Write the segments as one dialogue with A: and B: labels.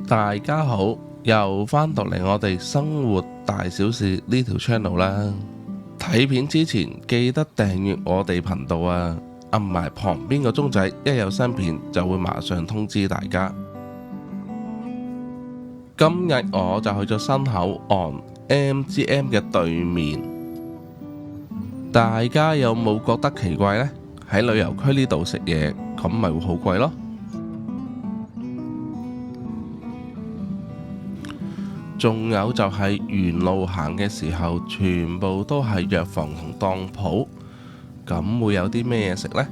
A: 大家好，又返到嚟我哋生活大小事呢條 channel 啦。睇片之前記得訂閱我哋頻道啊，按埋旁邊個鐘仔，一有新片就會馬上通知大家。今日我就去咗新口岸 MGM 嘅對面，大家有冇覺得奇怪呢？喺旅遊區呢度食嘢，咁咪會好貴咯。仲有就係沿路行嘅時候，全部都係藥房同當鋪，咁會有啲咩嘢食呢？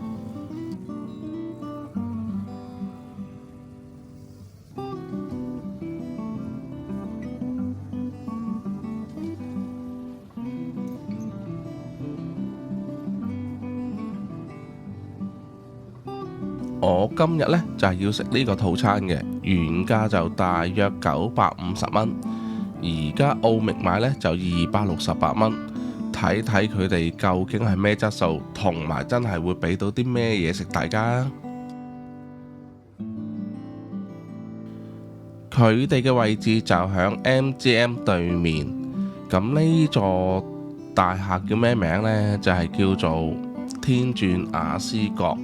A: 我今日呢，就係要食呢個套餐嘅，原價就大約950蚊，而家奧密買呢，就268蚊。睇睇佢哋究竟係咩質素，同埋真係會俾到啲咩嘢食大家。佢哋嘅位置就響 MGM 對面。咁呢座大廈叫咩名呢？就係叫做天鑽雅思閣。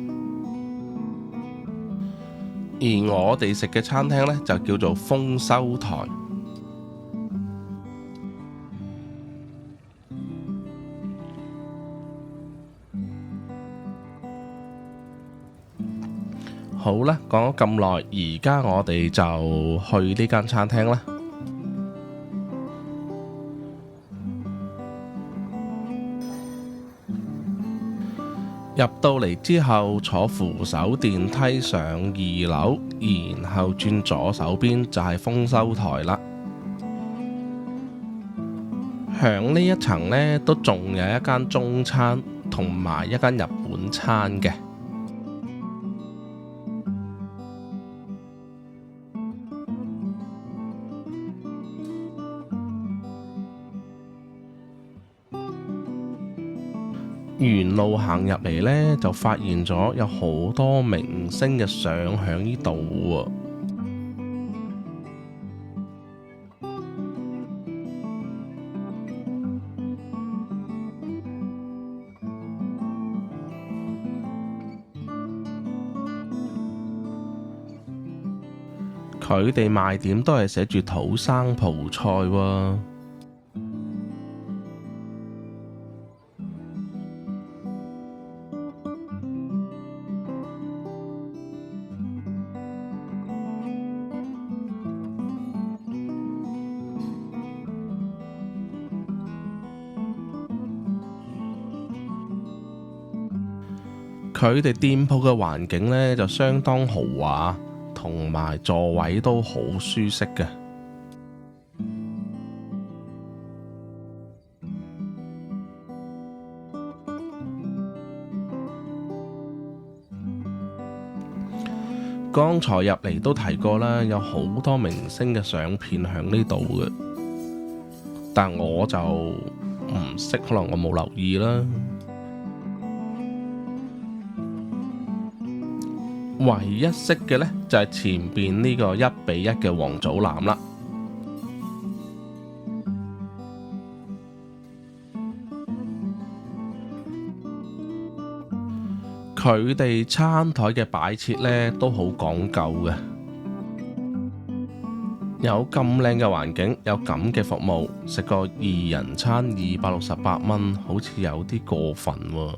A: 而我哋食嘅餐廳呢，就叫做豐收台。好啦，講咗咁耐，而家我哋就去呢間餐廳啦。入到嚟之後，坐扶手電梯上2樓，然後轉左手邊就係豐收台啦。響呢一層呢，都仲有一間中餐同埋一間日本餐嘅。沿路行入嚟呢，就發現咗有好多明星嘅相喺呢度喎。佢哋賣點都係寫住土生葡菜喎。佢哋店鋪嘅環境呢，就相當豪華，同埋座位都好舒適嘅。剛才入嚟都提過啦，有好多明星嘅相片喺呢度嘅，但我就唔識，可能我冇留意啦。唯一識嘅呢，就係前邊呢個1:1嘅王祖藍啦。佢哋餐台嘅擺設呢，都好講究嘅，有咁靚嘅環境，有咁嘅服務，食個2人餐268蚊，好似有啲過分喎。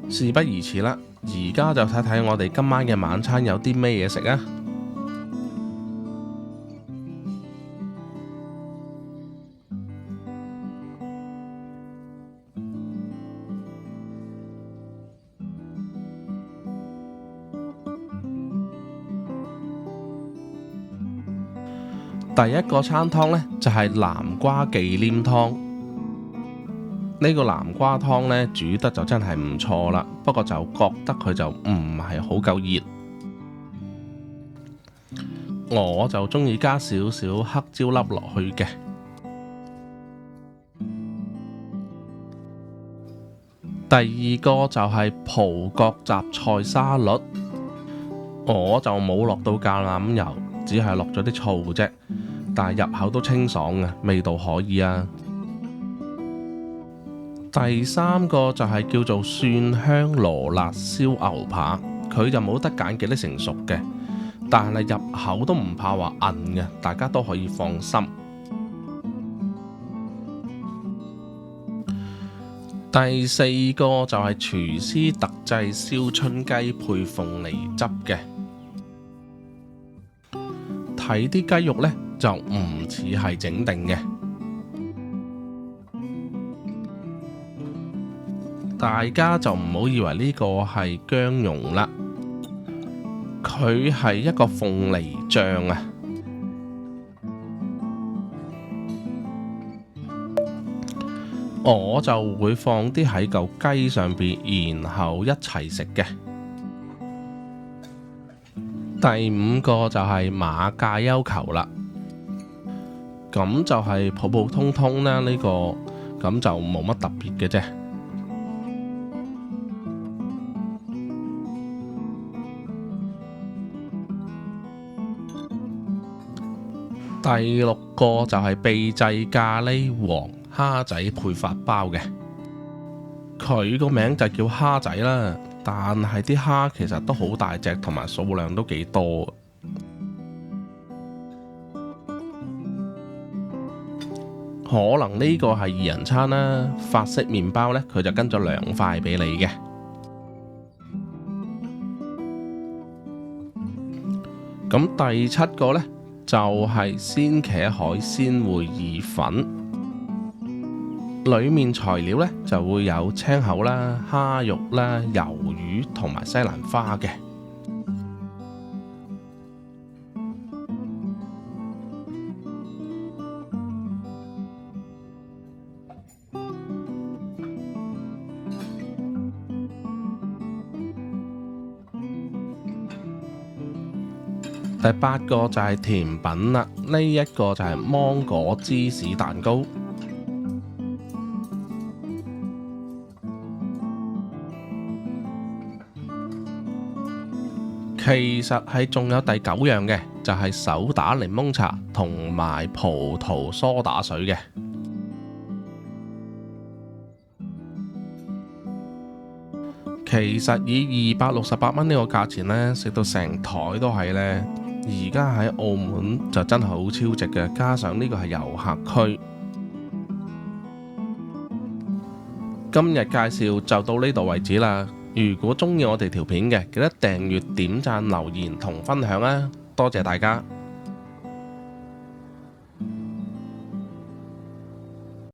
A: 事不宜遲啦，而家就睇睇我哋今晚嘅晚餐有啲咩嘢食啊！第一個餐湯呢，就係南瓜忌廉湯。呢個南瓜湯呢，煮得就真係唔錯啦，不過就覺得佢就唔係好夠熱。我就中意加少少黑椒粒落去嘅。第二個就係葡國雜菜沙律。我就冇落到橄欖油，只係落咗啲醋啫，但係入口都清爽嘅，味道可以啊。第三個就係叫做蒜香羅辣燒牛扒，佢就冇得揀幾多成熟嘅，但係入口都唔怕話韌嘅，大家都可以放心。第四個就係廚師特製燒春雞配鳳梨汁嘅，睇啲雞肉呢，就唔似係整定嘅。大家就唔好以為呢個係薑蓉啦，佢係一個鳳梨醬啊！我就會放啲喺嚿雞上邊，然後一齊食嘅。第五個就係馬介休球啦，咁就係普普通通啦，呢個咁就冇乜特別嘅啫。第六個就係秘製咖喱黃蝦仔配發包嘅，佢個名就叫蝦仔啦，但係啲蝦其實都好大隻，同埋數量都幾多。可能呢個係二人餐啦，法式麵包呢，佢就跟咗2塊俾你嘅。咁第七個呢，就係鮮茄海鮮燴意粉，裡面材料呢就會有青口啦、蝦肉啦、魷魚同埋西蘭花嘅。第八個就係甜品啦，呢一個就係芒果芝士蛋糕。其實係仲有第9樣嘅，就係手打檸檬茶同埋葡萄梳打水嘅。其實以268蚊呢個價錢呢，食到成枱都係呢。而家喺澳門就真係好超值嘅，加上呢個係遊客區。今日介紹就到呢度為止啦。如果鍾意我哋條片嘅，記得訂閱、點讚、留言同分享啊！多謝大家。